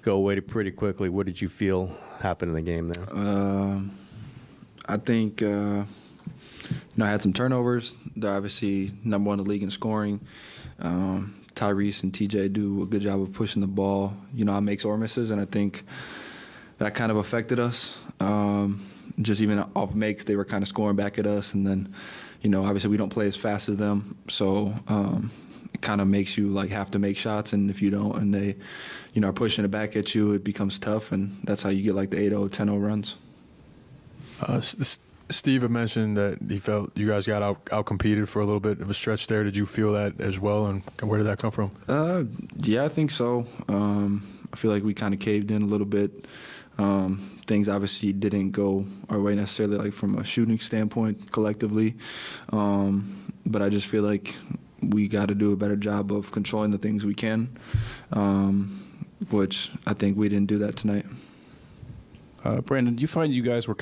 go away pretty quickly. What did you feel happened in the game there? I think, I had some turnovers. They're obviously number one in the league in scoring. Tyrese and TJ do a good job of pushing the ball, on makes or misses, and I think that kind of affected us. Just even off makes, they were kind of scoring back at us, and then, obviously we don't play as fast as them, so it kind of makes you have to make shots, and if you don't, and they, are pushing it back at you, it becomes tough, and that's how you get the 8-0, 10-0 runs. Steve had mentioned that he felt you guys got out-competed for a little bit of a stretch there. Did you feel that as well, and where did that come from? Yeah, I think so. I feel like we kind of caved in a little bit. Things obviously didn't go our way necessarily, from a shooting standpoint collectively. But I just feel like we got to do a better job of controlling the things we can, which I think we didn't do that tonight. Brandon, do you find you guys were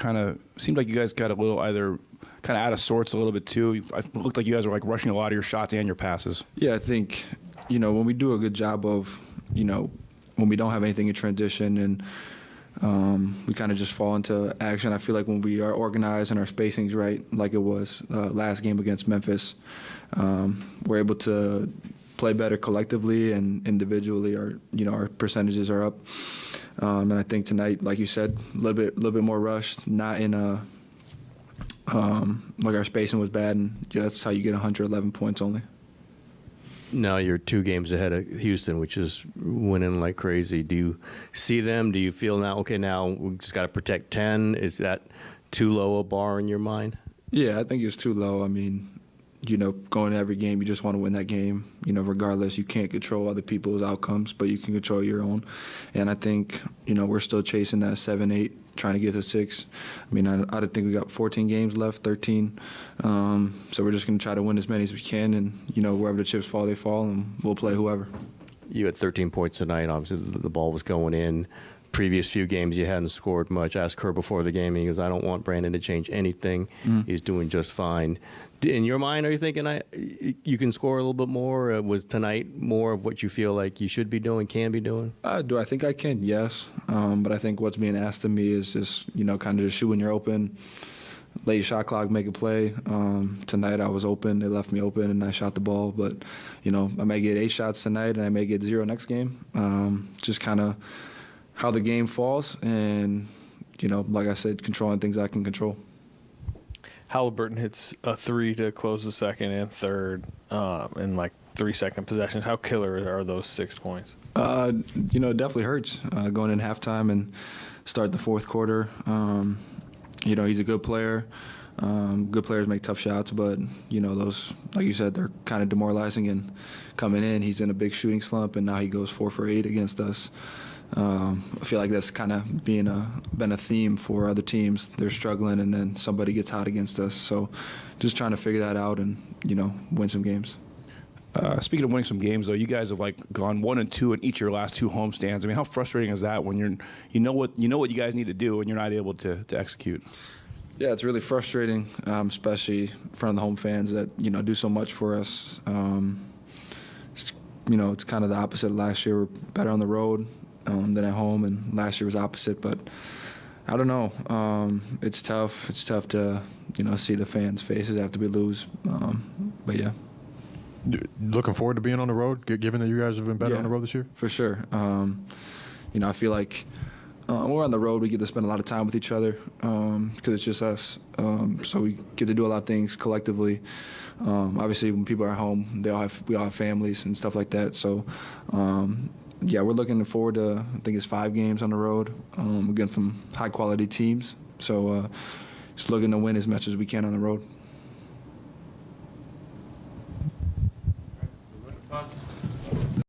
seemed like you guys got a little either kind of out of sorts a little bit too? It looked like you guys were rushing a lot of your shots and your passes. Yeah, I think, when we do a good job of, when we don't have anything in transition and we kind of just fall into action. I feel like when we are organized and our spacing's right, like it was last game against Memphis, we're able to play better collectively and individually. Our percentages are up. And I think tonight, like you said, a little bit more rushed, not in a our spacing was bad, and that's how you get 111 points only. Now you're 2 games ahead of Houston, which is winning like crazy. Do you see them? Do you feel now we just got to protect 10? Is that too low a bar in your mind? Yeah, I think it's too low. I mean, going to every game, you just want to win that game. Regardless, you can't control other people's outcomes, but you can control your own. And I think, we're still chasing that 7-8, trying to get to 6. I mean, I think we got 14 games left, 13. So we're just going to try to win as many as we can, and, wherever the chips fall, they fall, and we'll play whoever. You had 13 points tonight. Obviously, the ball was going in. Previous few games, you hadn't scored much. I asked Kerr before the game, he goes, I don't want Brandon to change anything. He's doing just fine. In your mind, are you thinking you can score a little bit more? Was tonight more of what you feel like you should be doing, can be doing? Do I think I can? Yes. But I think what's being asked of me is just, kind of just shoot when you're open, late shot clock, make a play. Tonight I was open. They left me open, and I shot the ball. But, I may get 8 shots tonight, and I may get 0 next game. Just kind of how the game falls, and, like I said, controlling things I can control. Halliburton hits a 3 to close the second and third in 3-second possessions. How killer are those 6 points? It definitely hurts going in halftime and start the fourth quarter. He's a good player. Good players make tough shots, but, those, like you said, they're kind of demoralizing. And coming in, he's in a big shooting slump, and now he goes 4 for 8 against us. I feel like that's kind of been a theme for other teams. They're struggling, and then somebody gets hot against us. So just trying to figure that out and, win some games. Speaking of winning some games, though, you guys have gone 1-2 in each of your last 2 homestands. I mean, how frustrating is that when you know what you guys need to do and you're not able to execute? Yeah, it's really frustrating, especially in front of the home fans that do so much for us. It's kind of the opposite of last year. We're better on the road than at home, and last year was opposite. But I don't know. It's tough. It's tough to see the fans' faces after we lose. But yeah. Looking forward to being on the road, given that you guys have been better on the road this year? For sure. I feel like when we're on the road, we get to spend a lot of time with each other because it's just us. So we get to do a lot of things collectively. Obviously, when people are home, we all have families and stuff like that. So, we're looking forward to, I think it's 5 games on the road, again, from high-quality teams. So just looking to win as much as we can on the road.